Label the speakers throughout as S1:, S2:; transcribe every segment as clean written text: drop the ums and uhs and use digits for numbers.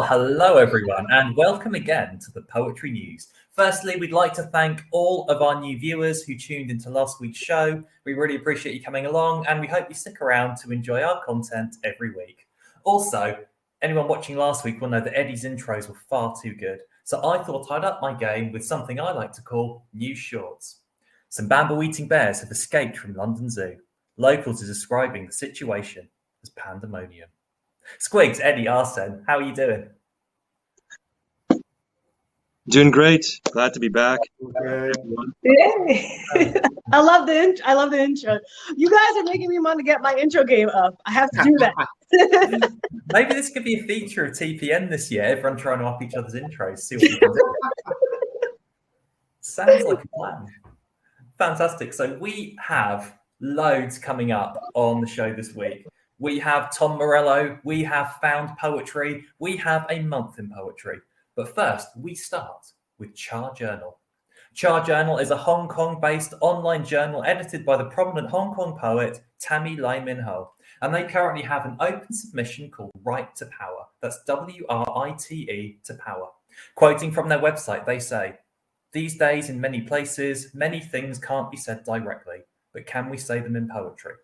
S1: hello everyone, and welcome again to the Poetry News. Firstly, we'd like to thank all of our new viewers who tuned into last week's show. We really appreciate you coming along, and we hope you stick around to enjoy our content every week. Also, anyone watching last week will know that Eddie's intros were far too good, so I thought I'd up my game with something I like to call news shorts. Some bamboo-eating bears have escaped from London Zoo. Locals are describing the situation as pandemonium. Squigs, Eddie, Arsene, how are you doing?
S2: Doing great. Glad to be back.
S3: Yay. I love the intro. You guys are making me want to get my intro game up. I have to do that.
S1: Maybe this could be a feature of TPN this year. Everyone trying to up each other's intros. See what we can do. Sounds like a plan. Fantastic. So we have loads coming up on the show this week. We have Tom Morello, we have Found Poetry, we have a month in poetry. But first, we start with Cha Journal. Cha Journal is a Hong Kong-based online journal edited by the prominent Hong Kong poet Tammy Lai Min Ho. And they currently have an open submission called Write to Power. That's WRITE to power. Quoting from their website, they say, "These days in many places, many things can't be said directly, but can we say them in poetry?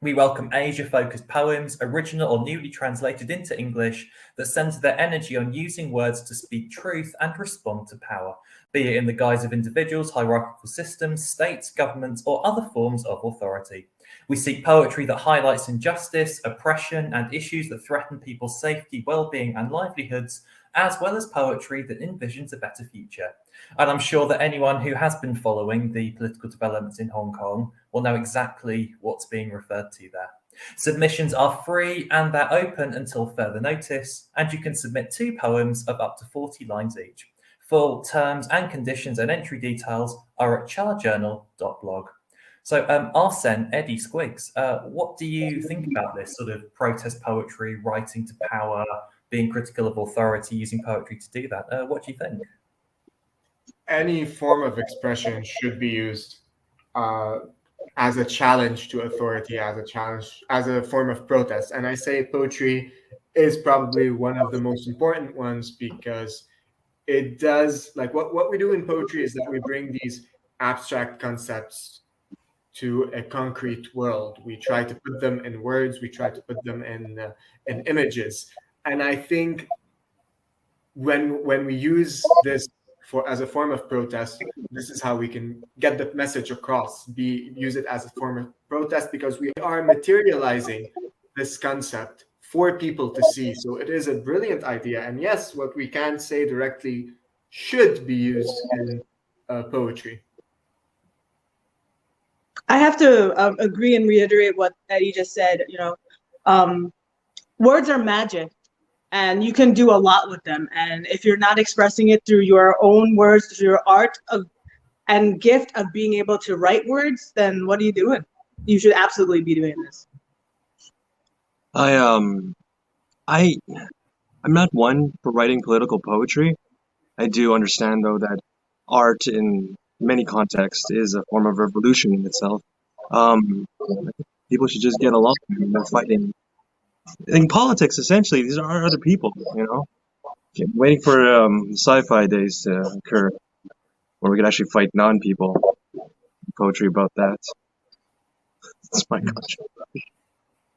S1: We welcome Asia-focused poems, original or newly translated into English, that center their energy on using words to speak truth and respond to power, be it in the guise of individuals, hierarchical systems, states, governments, or other forms of authority. We seek poetry that highlights injustice, oppression, and issues that threaten people's safety, well-being, and livelihoods, as well as poetry that envisions a better future." And I'm sure that anyone who has been following the political developments in Hong Kong will know exactly what's being referred to there. Submissions are free and they're open until further notice, and you can submit 2 poems of up to 40 lines each. Full terms and conditions and entry details are at charjournal.blog. So Arsene, Eddie, Squigs, what do you think about this sort of protest poetry, writing to power, being critical of authority, using poetry to do that? What do you think?
S4: Any form of expression should be used as a challenge to authority, as a challenge, as a form of protest. And I say poetry is probably one of the most important ones because it does, like what we do in poetry is that we bring these abstract concepts to a concrete world. We try to put them in words, we try to put them in images. And I think when we use this as a form of protest, this is how we can get the message across, use it as a form of protest, because we are materializing this concept for people to see. So it is a brilliant idea. And yes, what we can't say directly should be used in poetry.
S3: I have to agree and reiterate what Eddie just said. Words are magic. And you can do a lot with them. And if you're not expressing it through your own words, through your art and gift of being able to write words, then what are you doing? You should absolutely be doing this.
S2: I'm not one for writing political poetry. I do understand, though, that art in many contexts is a form of revolution in itself. People should just get along and no fighting. In politics, essentially, these are other people, waiting for sci-fi days to occur where we could actually fight non-people. Poetry about that. That's my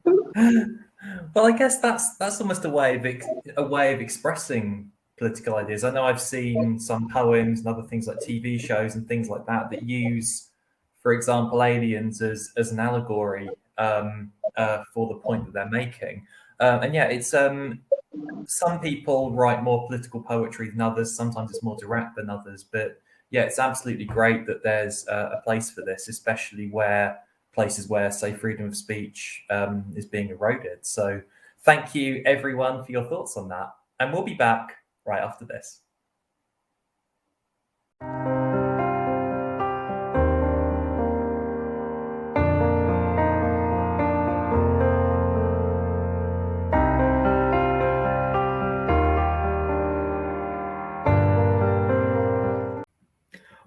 S2: contribution.
S1: Well, I guess that's almost a way of expressing political ideas. I know I've seen some poems and other things like TV shows and things like that use, for example, aliens as an allegory for the point that they're making. And yeah, it's some people write more political poetry than others. Sometimes it's more direct than others. But yeah, it's absolutely great that there's a place for this, especially places where, say, freedom of speech is being eroded. So thank you, everyone, for your thoughts on that. And we'll be back right after this.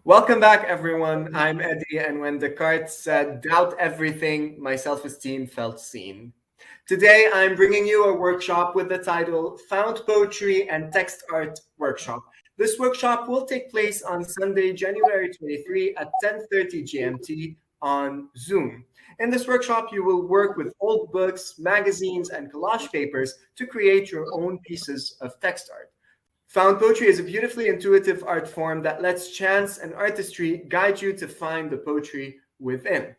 S4: Welcome back, everyone. I'm Eddie, and when Descartes said, "Doubt everything," my self-esteem felt seen. Today, I'm bringing you a workshop with the title Found Poetry and Text Art Workshop. This workshop will take place on Sunday, January 23 at 10:30 GMT on Zoom. In this workshop, you will work with old books, magazines, and collage papers to create your own pieces of text art. Found poetry is a beautifully intuitive art form that lets chance and artistry guide you to find the poetry within.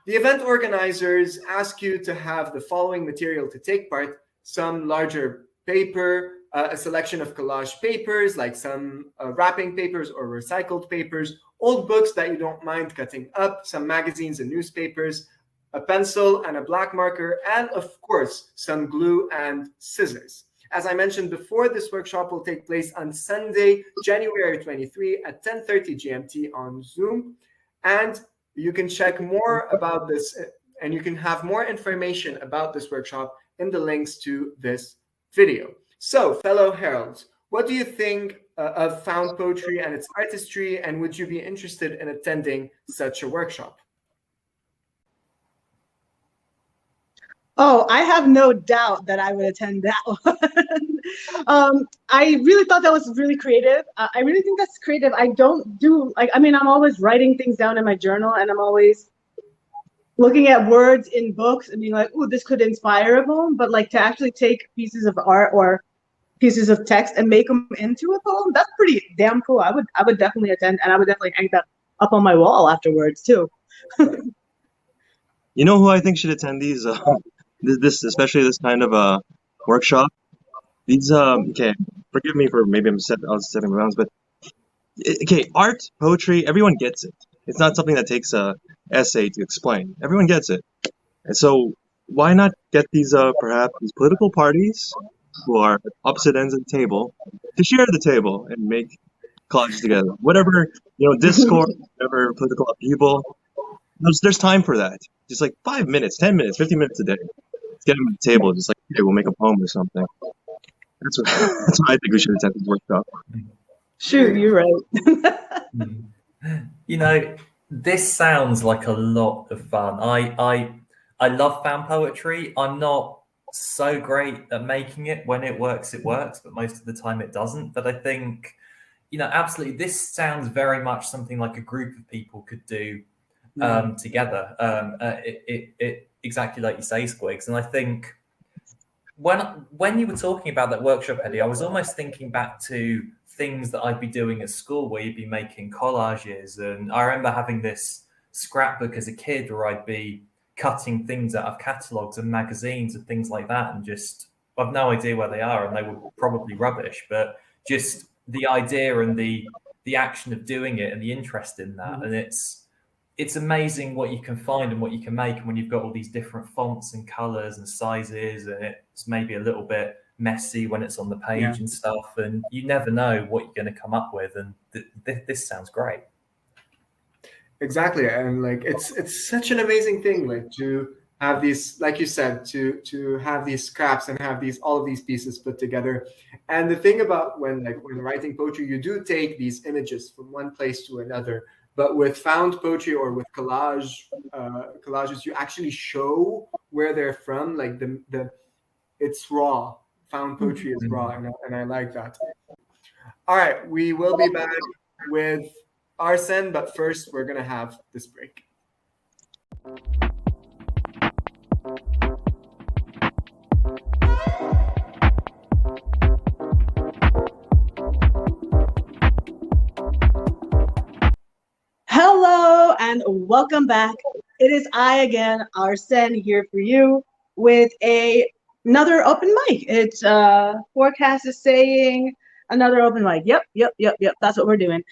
S4: The event organizers ask you to have the following material to take part: some larger paper, a selection of collage papers, like some wrapping papers or recycled papers, old books that you don't mind cutting up, some magazines and newspapers, a pencil and a black marker, and of course, some glue and scissors. As I mentioned before, this workshop will take place on Sunday, January 23 at 10:30 GMT on Zoom. And you can check more about this, and you can have more information about this workshop in the links to this video. So, fellow heralds, what do you think of found poetry and its artistry, and would you be interested in attending such a workshop?
S3: Oh, I have no doubt that I would attend that one. I really thought that was really creative. I really think that's creative. I don't do, like, I mean, I'm always writing things down in my journal, and I'm always looking at words in books and being like, oh, this could inspire a poem. But like, to actually take pieces of art or pieces of text and make them into a poem, that's pretty damn cool. I would definitely attend, and I would definitely hang that up on my wall afterwards too.
S2: You know who I think should attend these? This, especially this kind of workshop. These okay, forgive me for maybe I was setting bounds, but okay, art, poetry, everyone gets it. It's not something that takes a essay to explain. Everyone gets it, and so why not get these perhaps these political parties who are at opposite ends of the table to share the table and make collages together. Whatever, discord, whatever political upheaval. There's time for that. Just like 5 minutes, 10 minutes, 15 minutes a day. Let's get them at the table. Just like, okay, we'll make a poem or something. That's what I think we should attend this workshop.
S3: Sure, you're right.
S1: This sounds like a lot of fun. I love found poetry. I'm not so great at making it. When it works, but most of the time it doesn't. But I think, absolutely, this sounds very much something like a group of people could do together. It exactly like you say, Squigs. And I think when you were talking about that workshop, Eddie, I was almost thinking back to things that I'd be doing at school where you'd be making collages. And I remember having this scrapbook as a kid where I'd be cutting things out of catalogs and magazines and things like that. And just, I've no idea where they are, and they were probably rubbish, but just the idea and the action of doing it and the interest in that. And it's amazing what you can find and what you can make. And when you've got all these different fonts and colors and sizes, and it's maybe a little bit messy when it's on the page and stuff, and you never know what you're going to come up with. And this sounds great.
S4: Exactly. And like, it's such an amazing thing, like, to have these, like you said, to have these scraps and have all of these pieces put together. And the thing about when writing poetry, you do take these images from one place to another. But with found poetry or with collages, you actually show where they're from. Like it's raw. Found poetry is raw, and I like that. All right, we will be back with Arsene, but first we're gonna have this break.
S3: Hello and welcome back. It is I again, Arsene, here for you with another open mic. It's forecast is saying another open mic. Yep. That's what we're doing.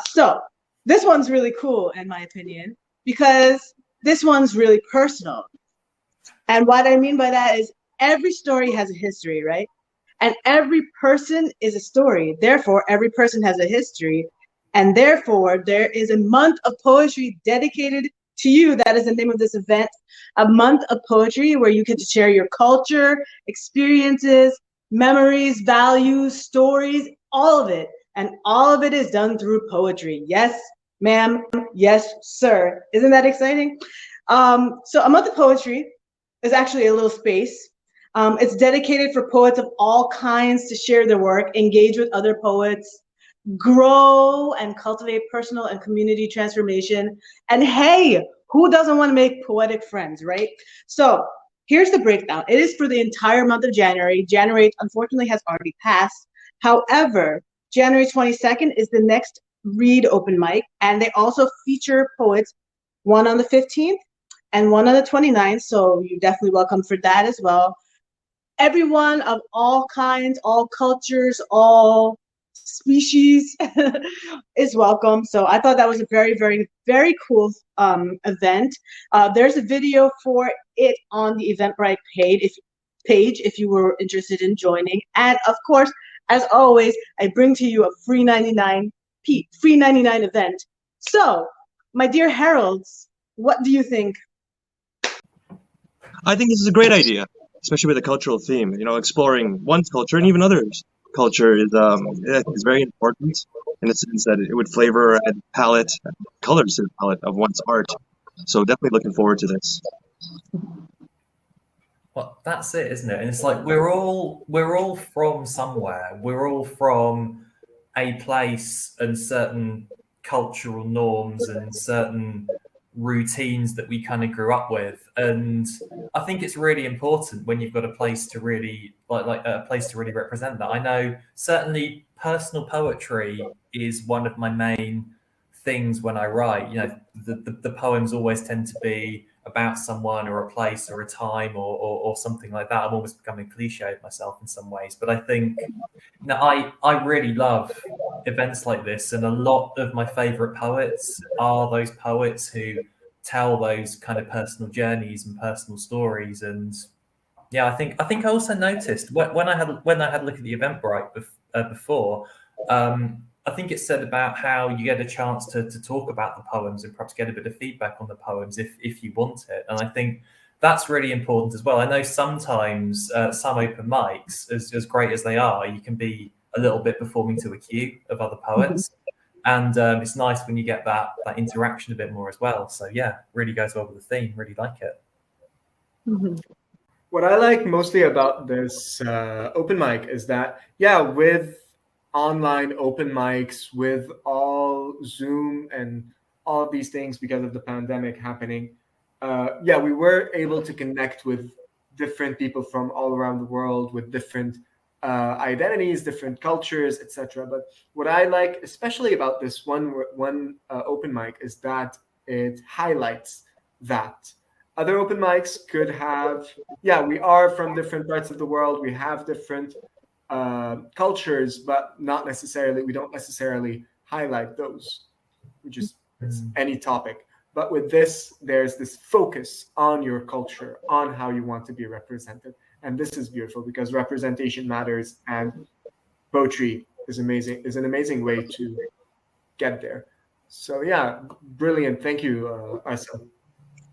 S3: So this one's really cool in my opinion, because this one's really personal. And what I mean by that is every story has a history, right? And every person is a story. Therefore, every person has a history. And therefore, there is a month of poetry dedicated to you. That is the name of this event, a month of poetry where you get to share your culture, experiences, memories, values, stories, all of it. And all of it is done through poetry. Yes, ma'am. Yes, sir. Isn't that exciting? So a month of poetry is actually a little space. It's dedicated for poets of all kinds to share their work, engage with other poets, grow and cultivate personal and community transformation. And hey, who doesn't want to make poetic friends, right? So here's the breakdown. It is for the entire month of January. January, unfortunately, has already passed. However, January 22nd is the next Read open mic, and they also feature poets, one on the 15th and one on the 29th, so you're definitely welcome for that as well. Everyone of all kinds, all cultures, all species is welcome. So I thought that was a very, very, very cool event. There's a video for it on the Eventbrite page if you were interested in joining. And of course, as always, I bring to you a free 99 event. So, my dear Heralds, what do you think?
S2: I think this is a great idea, especially with a cultural theme. You know, exploring one's culture and even others' culture is very important in the sense that it would flavor and colors to the palette of one's art. So definitely looking forward to this.
S1: Well, that's it, isn't it? And it's like we're all from somewhere. We're all from a place and certain cultural norms and certain routines that we kind of grew up with. And I think it's really important when you've got a place to really like a place to really represent that. I know certainly personal poetry is one of my main things when I write. You know, the poems always tend to be about someone or a place or a time or something like that. I'm almost becoming cliched myself in some ways, but I think I really love events like this, and a lot of my favorite poets are those poets who tell those kind of personal journeys and personal stories. And yeah, I think I also noticed when I had a look at the Eventbrite before. I think it said about how you get a chance to talk about the poems and perhaps get a bit of feedback on the poems if you want it. And I think that's really important as well. I know sometimes some open mics, as great as they are, you can be a little bit performing to a queue of other poets. And it's nice when you get that interaction a bit more as well. So yeah, really goes well with the theme. Really like it.
S3: Mm-hmm.
S4: What I like mostly about this open mic is that, yeah, with online open mics, with all Zoom and all of these things because of the pandemic happening, we were able to connect with different people from all around the world with different identities, different cultures, etc. But what I like especially about this one open mic is that it highlights that. Other open mics could have, we are from different parts of the world, we have different cultures, but we don't necessarily highlight those. We just, it's any topic. But with this, there's this focus on your culture, on how you want to be represented. And this is beautiful because representation matters, and poetry is an amazing way to get there. So yeah, brilliant. Thank you, Arsene.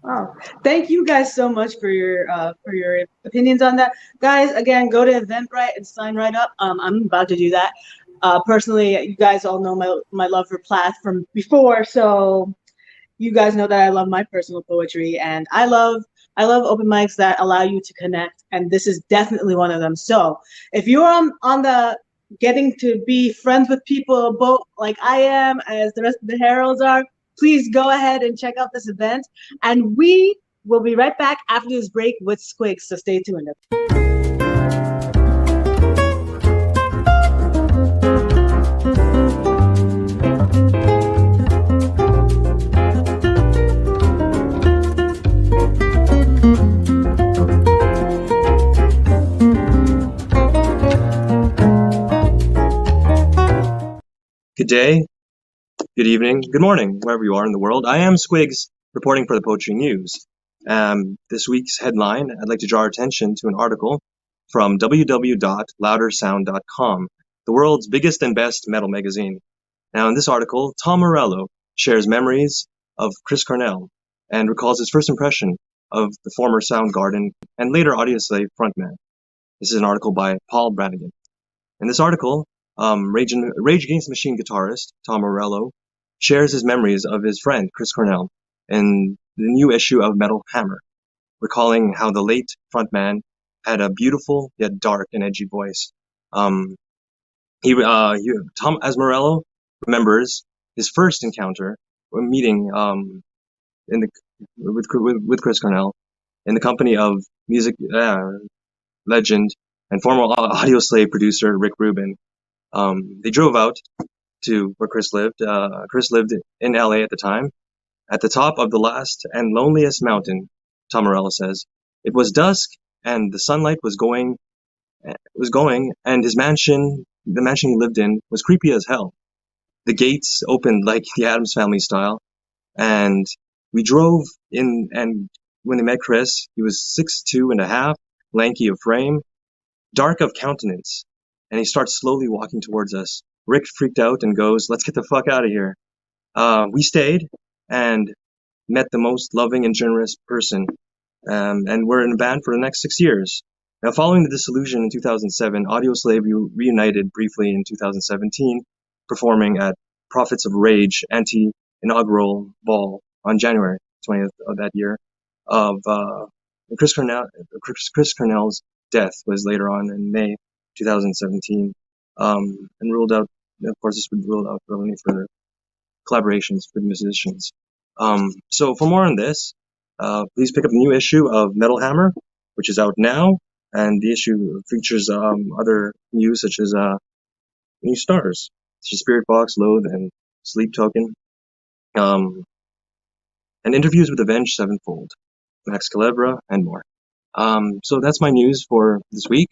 S3: Oh, thank you guys so much for your opinions on that. Guys, again, go to Eventbrite and sign right up. I'm about to do that. Personally, you guys all know my love for Plath from before, so you guys know that I love my personal poetry, and I love open mics that allow you to connect, and this is definitely one of them. So if you're on the getting to be friends with people both like I am, as the rest of the Heralds are, please go ahead and check out this event. And we will be right back after this break with Squigs, so stay tuned.
S2: Good day, good evening, good morning, wherever you are in the world. I am Squigs, reporting for the Poetry News. This week's headline, I'd like to draw our attention to an article from www.loudersound.com, the world's biggest and best metal magazine. Now, in this article, Tom Morello shares memories of Chris Cornell and recalls his first impression of the former Soundgarden and later Audioslave frontman. This is an article by Paul Brannigan. In this article, Rage Against the Machine guitarist Tom Morello shares his memories of his friend Chris Cornell in the new issue of Metal Hammer. recalling how the late frontman had a beautiful yet dark and edgy voice. Tom Asmarello remembers his first encounter, or meeting in the with Chris Cornell in the company of music legend and former Audioslave producer Rick Rubin. They drove out to where Chris lived. Chris lived in LA at the time, at the top of the last and loneliest mountain, Tom Morello says. It was dusk and the sunlight was going, and his mansion, the mansion he lived in, was creepy as hell. The gates opened like the Addams Family style, and we drove in, and when they met Chris, he was 6'2.5", lanky of frame, dark of countenance, and he starts slowly walking towards us. Rick freaked out and goes, "Let's get the fuck out of here." We stayed and met the most loving and generous person, and we're in a band for the next 6 years. Now, following the dissolution in 2007, Audioslave reunited briefly in 2017, performing at Prophets of Rage anti-inaugural ball on January 20th of that year. Chris Cornell's death was later on in May 2017, and ruled out. Of course, this would rule out any further collaborations with musicians. So for more on this, please pick up the new issue of Metal Hammer, which is out now, and the issue features other news such as new stars, such as Spiritbox, Loathe, and Sleep Token, and interviews with Avenged Sevenfold, Max Calibra, and more. So that's my news for this week.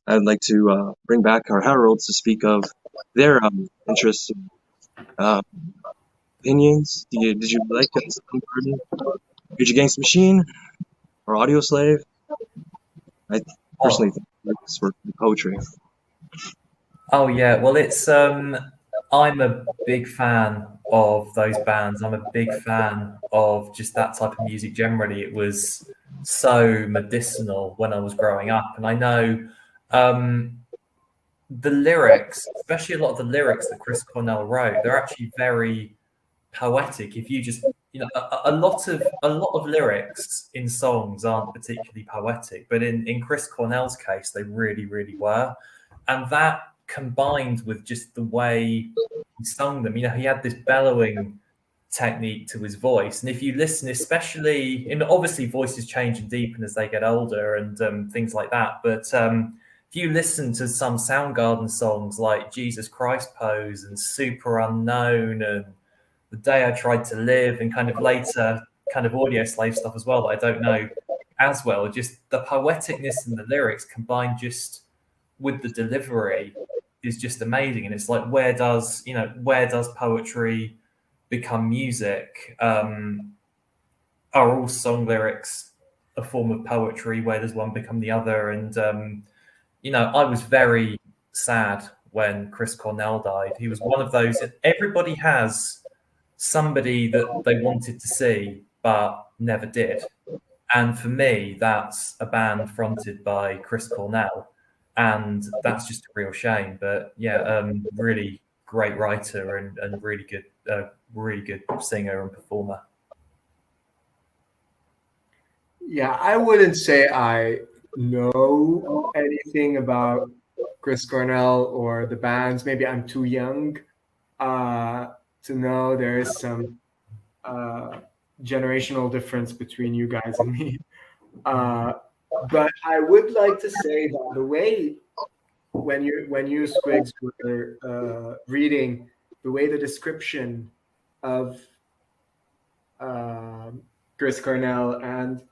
S2: I'd like to bring back our heralds to speak of their interests and opinions. Did you like Soundgarden, Rage Against the Machine, or Audioslave? I personally think it's for poetry.
S1: Oh yeah, well it's I'm a big fan of those bands. I'm a big fan of just that type of music generally. It was so medicinal when I was growing up, and I know the lyrics, especially a lot of the lyrics that Chris Cornell wrote, they're actually very poetic. If you just, a lot of lyrics in songs aren't particularly poetic, but in Chris Cornell's case, they really, really were. And that combined with just the way he sung them, he had this bellowing technique to his voice. And if you listen, especially, obviously voices change and deepen as they get older and things like that. But if you listen to some Soundgarden songs like Jesus Christ Pose and Super Unknown and The Day I Tried to Live and kind of later kind of Audioslave stuff as well that I don't know as well, just the poeticness in the lyrics combined just with the delivery is just amazing. And it's like, where does poetry become music? Are all song lyrics a form of poetry? Where does one become the other? And I was very sad when Chris Cornell died. He was one of those, everybody has somebody that they wanted to see but never did. And for me, that's a band fronted by Chris Cornell. And that's just a real shame. But yeah, really great writer and really good singer and performer.
S4: Yeah, I wouldn't say I know anything about Chris Cornell or the bands. Maybe I'm too young to know there is some generational difference between you guys and me. But I would like to say that the way when you Squigs were reading, the way the description of Chris Cornell and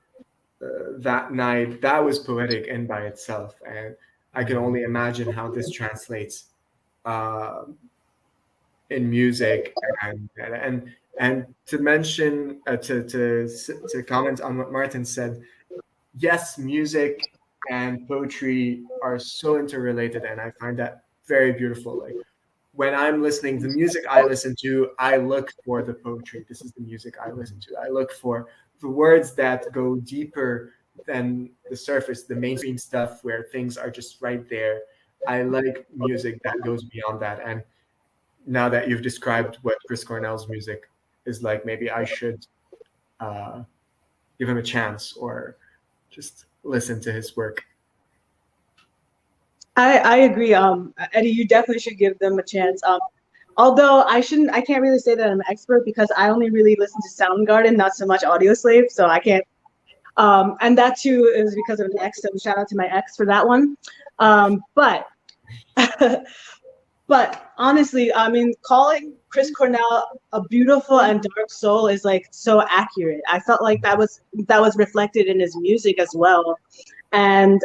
S4: that night, that was poetic in by itself, and I can only imagine how this translates in music. And to mention to comment on what Martin said, yes, music and poetry are so interrelated, and I find that very beautiful. Like when I'm listening, the music I listen to, I look for the poetry. This is the music I listen to. I look for the words that go deeper than the surface, the mainstream stuff where things are just right there. I like music that goes beyond that. And now that you've described what Chris Cornell's music is like, maybe I should give him a chance or just listen to his work.
S3: I agree. Eddie, you definitely should give them a chance. Although I can't really say that I'm an expert because I only really listen to Soundgarden, not so much Audioslave, so I can't. And that too is because of an ex. So shout out to my ex for that one. But but honestly, I mean, calling Chris Cornell a beautiful and dark soul is like so accurate. I felt like that was reflected in his music as well. And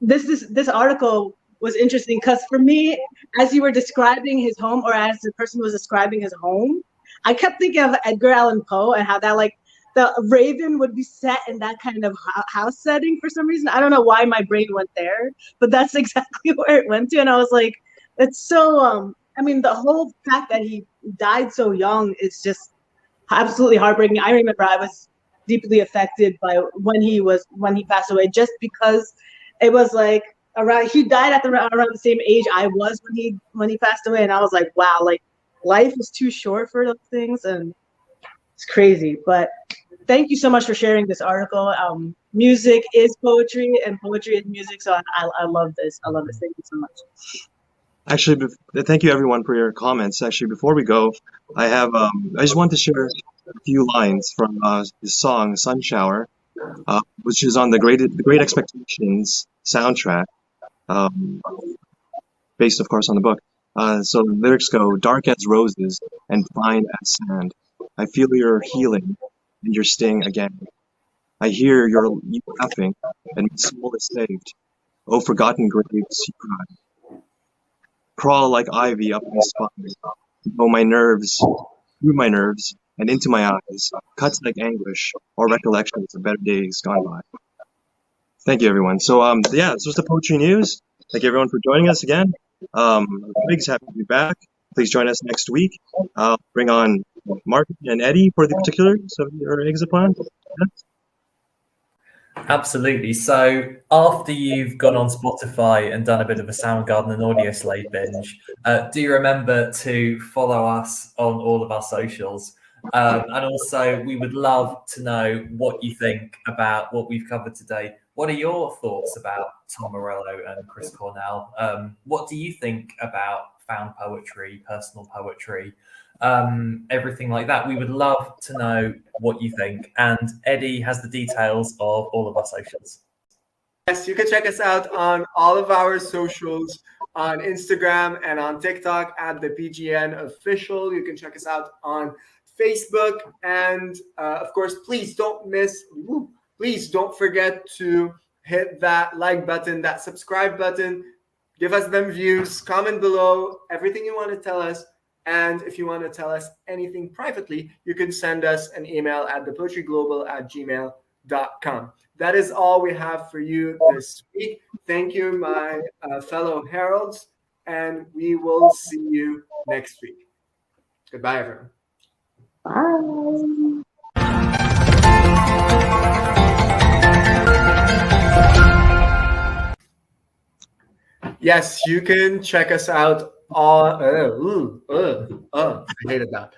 S3: this article was interesting because for me, as you were describing his home, or as the person was describing his home, I kept thinking of Edgar Allan Poe and how that like the Raven would be set in that kind of house setting for some reason. I don't know why my brain went there, but that's exactly where it went to. And I was like, it's so, I mean, the whole fact that he died so young is just absolutely heartbreaking. I remember I was deeply affected by when he passed away, just because it was like he died at around the same age I was when he passed away, and I was like, wow, like life is too short for those things, and it's crazy. But thank you so much for sharing this article. Music is poetry, and poetry is music. So I love this. I love this. Thank you so much.
S2: Actually, thank you everyone for your comments. Actually, before we go, I just want to share a few lines from his song "Sun Shower," which is on the Great Expectations soundtrack, based, of course, on the book. So the lyrics go: "Dark as roses and fine as sand, I feel your healing and your sting again. I hear you laughing, and my soul is saved. Oh, forgotten graves, you cry. Crawl like ivy up my spine, oh my nerves, through my nerves, and into my eyes, cuts like anguish or recollections of better days gone by." Thank you, everyone. So, yeah, this was the Poetry News. Thank you, everyone, for joining us again. Big's happy to be back. Please join us next week. I'll bring on Mark and Eddie for the particulars of your exit plan.
S1: Absolutely. So after you've gone on Spotify and done a bit of a Soundgarden and Audioslave binge, do you remember to follow us on all of our socials? And also, we would love to know what you think about what we've covered today. What are your thoughts about Tom Morello and Chris Cornell? What do you think about found poetry, personal poetry? Everything like that. We would love to know what you think. And Eddie has the details of all of our socials.
S4: Yes, you can check us out on all of our socials, on Instagram and on TikTok at the PGN Official. You can check us out on Facebook. And of course, please don't forget to hit that like button, that subscribe button. Give us them views, comment below everything you want to tell us. And if you want to tell us anything privately, you can send us an email at thepoetryglobal@gmail.com. That is all we have for you this week. Thank you, my fellow heralds, and we will see you next week. Goodbye, everyone.
S3: Bye.
S4: Yes, you can check us out on. I hated that.